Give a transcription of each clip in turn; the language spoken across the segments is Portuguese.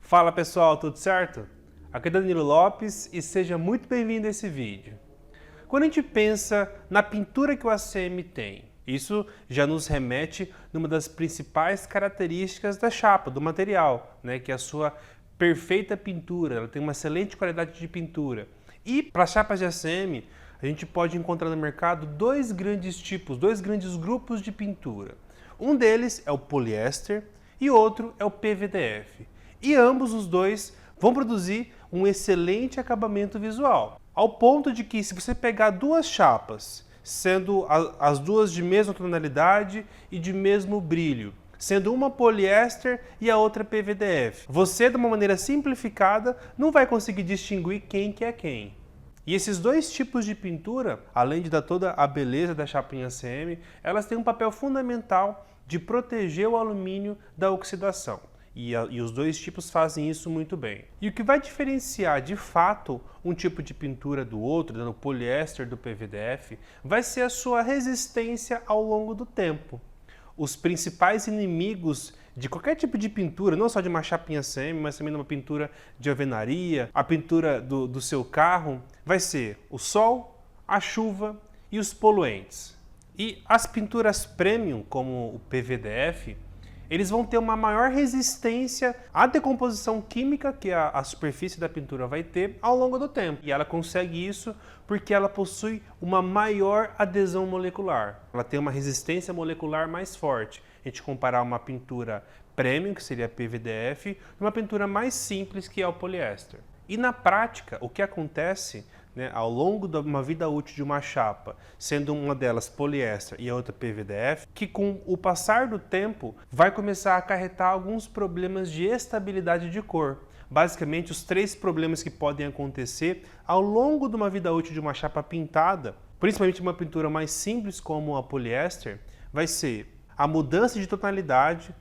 Fala pessoal, tudo certo? Aqui é Danilo Lopes e seja muito bem-vindo a esse vídeo. Quando a gente pensa na pintura que o ACM tem, isso já nos remete numa das principais características da chapa, do material, que é a sua perfeita pintura, ela tem uma excelente qualidade de pintura. E para chapas de ACM, a gente pode encontrar no mercado dois grandes grupos de pintura. Um deles é o poliéster e outro é o PVDF. E ambos os dois vão produzir um excelente acabamento visual. Ao ponto de que, se você pegar duas chapas, sendo as duas de mesma tonalidade e de mesmo brilho, sendo uma poliéster e a outra PVDF, você, de uma maneira simplificada, não vai conseguir distinguir quem que é quem. E esses dois tipos de pintura, além de dar toda a beleza da chapa em ACM, elas têm um papel fundamental de proteger o alumínio da oxidação. E os dois tipos fazem isso muito bem. E o que vai diferenciar de fato um tipo de pintura do outro, do poliéster do PVDF, vai ser a sua resistência ao longo do tempo. Os principais inimigos de qualquer tipo de pintura, não só de uma chapa em ACM, mas também de uma pintura de alvenaria, a pintura do seu carro, vai ser o sol, a chuva e os poluentes. E as pinturas premium, como o PVDF, eles vão ter uma maior resistência à decomposição química que a superfície da pintura vai ter ao longo do tempo. E ela consegue isso porque ela possui uma maior adesão molecular. Ela tem uma resistência molecular mais forte. A gente comparar uma pintura premium, que seria a PVDF, e uma pintura mais simples, que é o poliéster. E na prática, o que acontece ao longo de uma vida útil de uma chapa, sendo uma delas poliéster e a outra PVDF, que com o passar do tempo vai começar a acarretar alguns problemas de estabilidade de cor. Basicamente, os três problemas que podem acontecer ao longo de uma vida útil de uma chapa pintada, principalmente uma pintura mais simples como a poliéster, vai ser a mudança de tonalidade,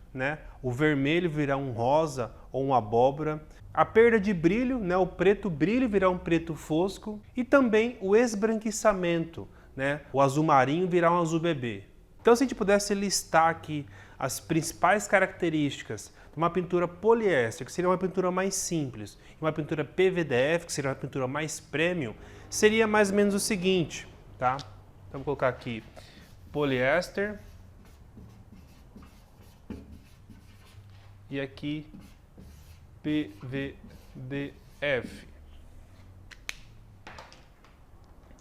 o vermelho virar um rosa ou um abóbora, a perda de brilho, o preto brilho virar um preto fosco, e também o esbranquiçamento, o azul marinho virar um azul bebê. Então, se a gente pudesse listar aqui as principais características de uma pintura poliéster, que seria uma pintura mais simples, e uma pintura PVDF, que seria uma pintura mais premium, seria mais ou menos o seguinte, tá? Então, vou colocar aqui poliéster e aqui PVDF.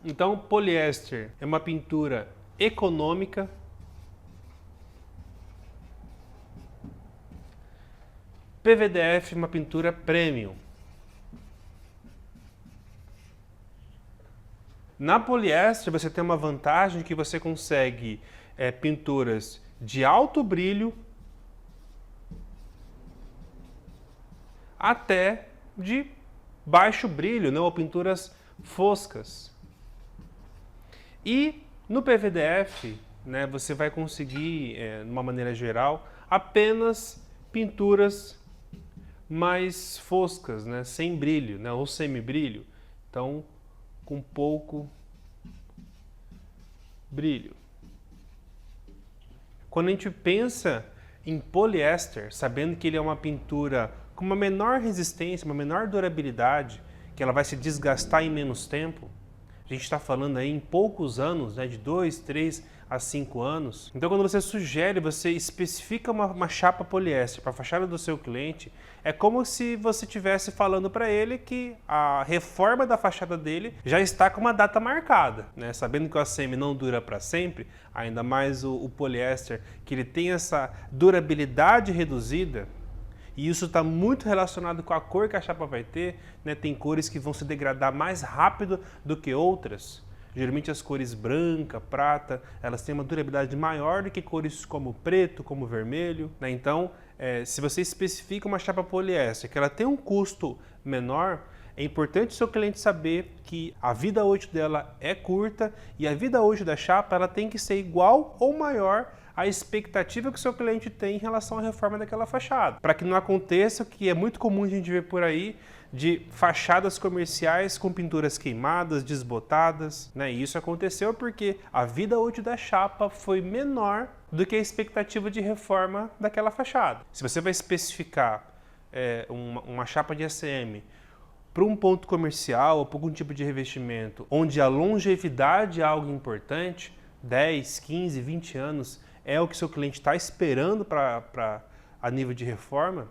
Então, poliéster é uma pintura econômica, PVDF é uma pintura premium. Na poliéster você tem uma vantagem que você consegue pinturas de alto brilho até de baixo brilho, ou pinturas foscas. E no PVDF, você vai conseguir, de uma maneira geral, apenas pinturas mais foscas, sem brilho, ou semibrilho. Então, com pouco brilho. Quando a gente pensa em poliéster, sabendo que ele é uma pintura com uma menor resistência, uma menor durabilidade, que ela vai se desgastar em menos tempo, a gente está falando aí em poucos anos, de 2, 3 a 5 anos. Então, quando você sugere, você especifica uma chapa poliéster para a fachada do seu cliente, é como se você estivesse falando para ele que a reforma da fachada dele já está com uma data marcada. Sabendo que o ACM não dura para sempre, ainda mais o poliéster, que ele tem essa durabilidade reduzida, e isso está muito relacionado com a cor que a chapa vai ter, Tem cores que vão se degradar mais rápido do que outras. Geralmente as cores branca, prata, elas têm uma durabilidade maior do que cores como preto, como vermelho. Então, se você especifica uma chapa poliéster, que ela tem um custo menor, é importante o seu cliente saber que a vida útil dela é curta e a vida útil da chapa ela tem que ser igual ou maior à expectativa que o seu cliente tem em relação à reforma daquela fachada. Para que não aconteça o que é muito comum a gente ver por aí, de fachadas comerciais com pinturas queimadas, desbotadas, E isso aconteceu porque a vida útil da chapa foi menor do que a expectativa de reforma daquela fachada. Se você vai especificar uma chapa de ACM para um ponto comercial ou para algum tipo de revestimento onde a longevidade é algo importante, 10, 15, 20 anos é o que seu cliente está esperando a nível de reforma,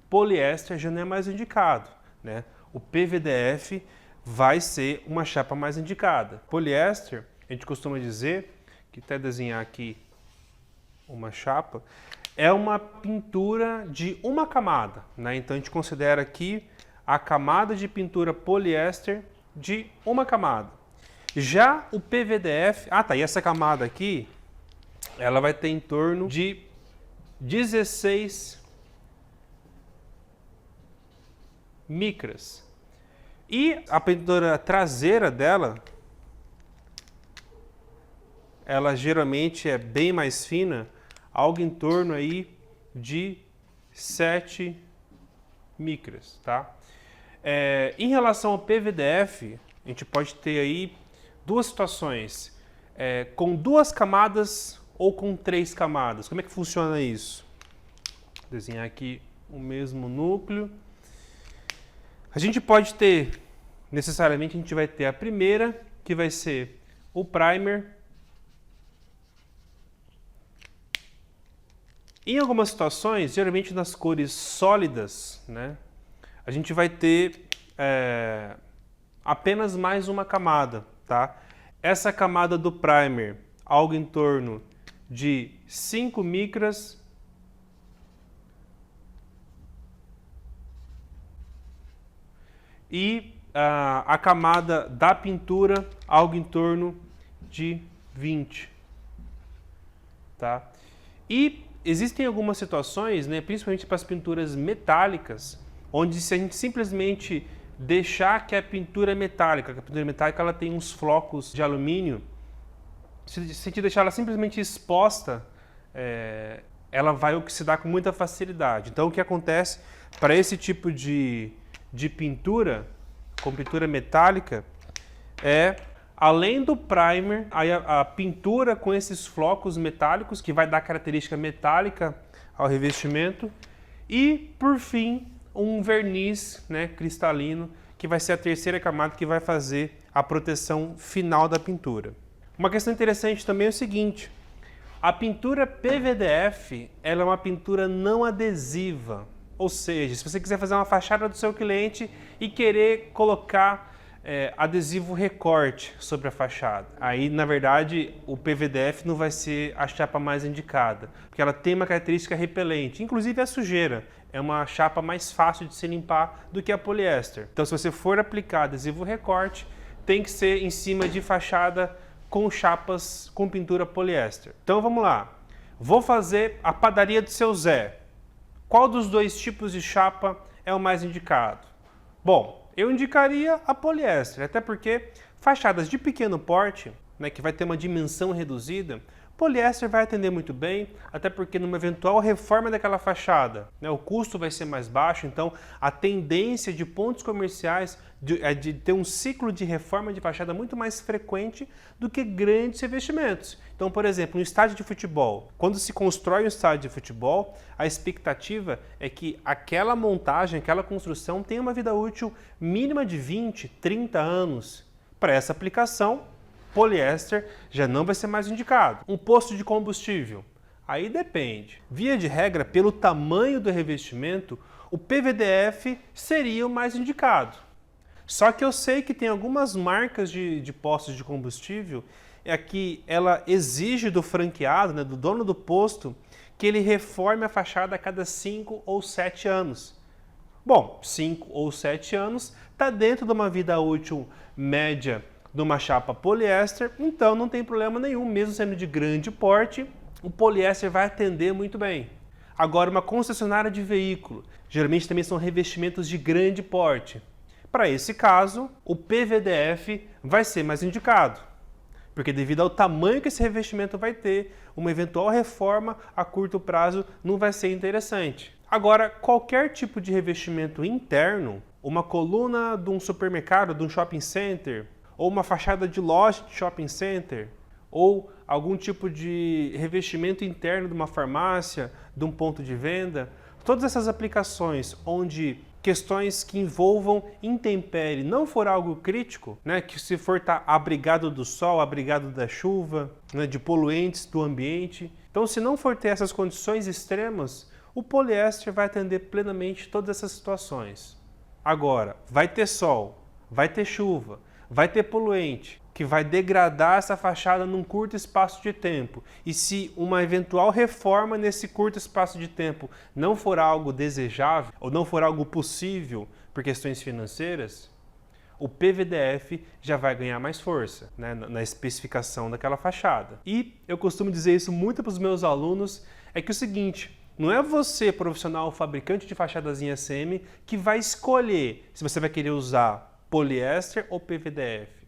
poliéster já não é mais indicado, né? O PVDF vai ser uma chapa mais indicada. Poliéster, a gente costuma dizer, que até desenhar aqui uma chapa, é uma pintura de uma camada, né? Então a gente considera aqui a camada de pintura poliéster de uma camada. Já o PVDF, e essa camada aqui, ela vai ter em torno de 16 micras. E a pintura traseira dela, ela geralmente é bem mais fina, algo em torno aí de 7 micras, tá? Em relação ao PVDF, a gente pode ter aí duas situações, com 2 camadas ou com 3 camadas. Como é que funciona isso? Vou desenhar aqui o mesmo núcleo. A gente pode ter, necessariamente a gente vai ter a primeira, que vai ser o primer. Em algumas situações, geralmente nas cores sólidas, né, a gente vai ter apenas mais uma camada, tá? Essa camada do primer, algo em torno de 5 micras, e a camada da pintura, algo em torno de 20, tá? E existem algumas situações, né, principalmente para as pinturas metálicas, onde se a gente simplesmente deixar que a pintura metálica ela tem uns flocos de alumínio, se a gente deixar ela simplesmente exposta, ela vai oxidar com muita facilidade. Então o que acontece para esse tipo de pintura, com pintura metálica, além do primer, a pintura com esses flocos metálicos, que vai dar característica metálica ao revestimento, e, por fim, um verniz, né, cristalino, que vai ser a terceira camada que vai fazer a proteção final da pintura. Uma questão interessante também é o seguinte: a pintura PVDF ela é uma pintura não adesiva, ou seja, se você quiser fazer uma fachada do seu cliente e querer colocar adesivo recorte sobre a fachada, aí na verdade o PVDF não vai ser a chapa mais indicada, porque ela tem uma característica repelente, inclusive a sujeira. É uma chapa mais fácil de se limpar do que a poliéster. Então se você for aplicar adesivo recorte, tem que ser em cima de fachada com chapas com pintura poliéster. Então vamos lá, vou fazer a padaria do seu Zé. Qual dos dois tipos de chapa é o mais indicado? Bom, eu indicaria a poliéster, até porque fachadas de pequeno porte, né, que vai ter uma dimensão reduzida, poliéster vai atender muito bem, até porque numa eventual reforma daquela fachada, né, o custo vai ser mais baixo, então a tendência de pontos comerciais de ter um ciclo de reforma de fachada muito mais frequente do que grandes revestimentos. Então, por exemplo, no estádio de futebol, quando se constrói um estádio de futebol, a expectativa é que aquela montagem, aquela construção tenha uma vida útil mínima de 20, 30 anos. Para essa aplicação, poliéster já não vai ser mais indicado. Um posto de combustível, aí depende. Via de regra, pelo tamanho do revestimento, o PVDF seria o mais indicado. Só que eu sei que tem algumas marcas de postos de combustível que ela exige do franqueado, né, do dono do posto, que ele reforme a fachada a cada 5 ou 7 anos. Bom, 5 ou 7 anos está dentro de uma vida útil média de uma chapa poliéster, então não tem problema nenhum, mesmo sendo de grande porte, o poliéster vai atender muito bem. Agora, uma concessionária de veículo, geralmente também são revestimentos de grande porte. Para esse caso, o PVDF vai ser mais indicado, porque devido ao tamanho que esse revestimento vai ter, uma eventual reforma a curto prazo não vai ser interessante. Agora, qualquer tipo de revestimento interno, uma coluna de um supermercado, de um shopping center, ou uma fachada de loja de shopping center, ou algum tipo de revestimento interno de uma farmácia, de um ponto de venda, todas essas aplicações onde questões que envolvam intempérie não for algo crítico, né, que se for estar abrigado do sol, abrigado da chuva, né, de poluentes do ambiente. Então, se não for ter essas condições extremas, o poliéster vai atender plenamente todas essas situações. Agora, vai ter sol, vai ter chuva, vai ter poluente, que vai degradar essa fachada num curto espaço de tempo. E se uma eventual reforma nesse curto espaço de tempo não for algo desejável ou não for algo possível por questões financeiras, o PVDF já vai ganhar mais força, né, na especificação daquela fachada. E eu costumo dizer isso muito para os meus alunos, é que é o seguinte, não é você, profissional fabricante de fachadas em ACM, que vai escolher se você vai querer usar poliéster ou PVDF.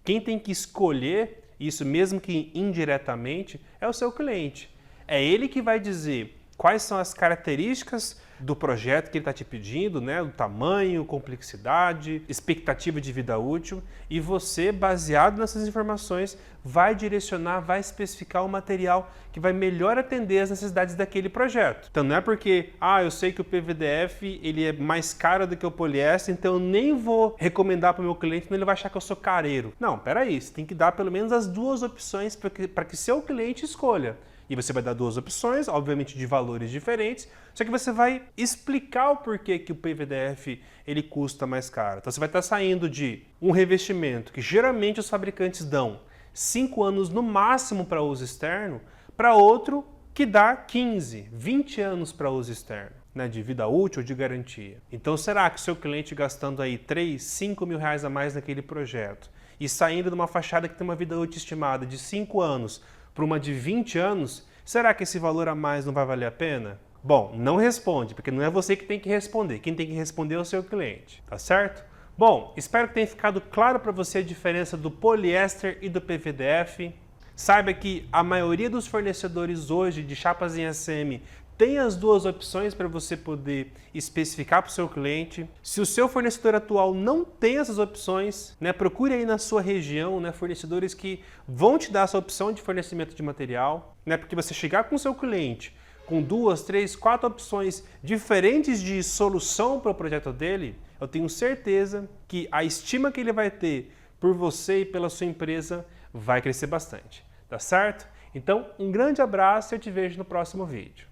Quem tem que escolher isso, mesmo que indiretamente, é o seu cliente. É ele que vai dizer quais são as características do projeto que ele está te pedindo, né? O tamanho, complexidade, expectativa de vida útil, e você, baseado nessas informações, vai direcionar, vai especificar o material que vai melhor atender as necessidades daquele projeto. Então não é porque, eu sei que o PVDF ele é mais caro do que o poliéster, então eu nem vou recomendar para o meu cliente, senão ele vai achar que eu sou careiro. Não, peraí, você tem que dar pelo menos as duas opções para que seu cliente escolha. E você vai dar duas opções, obviamente de valores diferentes, só que você vai explicar o porquê que o PVDF ele custa mais caro. Então você vai estar saindo de um revestimento que geralmente os fabricantes dão 5 anos no máximo para uso externo, para outro que dá 15, 20 anos para uso externo, né, de vida útil, de garantia. Então será que o seu cliente gastando aí 3, 5 mil reais a mais naquele projeto e saindo de uma fachada que tem uma vida útil estimada de 5 anos para uma de 20 anos, será que esse valor a mais não vai valer a pena? Bom, não responde, porque não é você que tem que responder. Quem tem que responder é o seu cliente, tá certo? Bom, espero que tenha ficado claro para você a diferença do poliéster e do PVDF. Saiba que a maioria dos fornecedores hoje de chapas em ACM tem as duas opções para você poder especificar para o seu cliente. Se o seu fornecedor atual não tem essas opções, né, procure aí na sua região, né, fornecedores que vão te dar essa opção de fornecimento de material, né, porque você chegar com o seu cliente com 2, 3, 4 opções diferentes de solução para o projeto dele, eu tenho certeza que a estima que ele vai ter por você e pela sua empresa vai crescer bastante, tá certo? Então, um grande abraço e eu te vejo no próximo vídeo.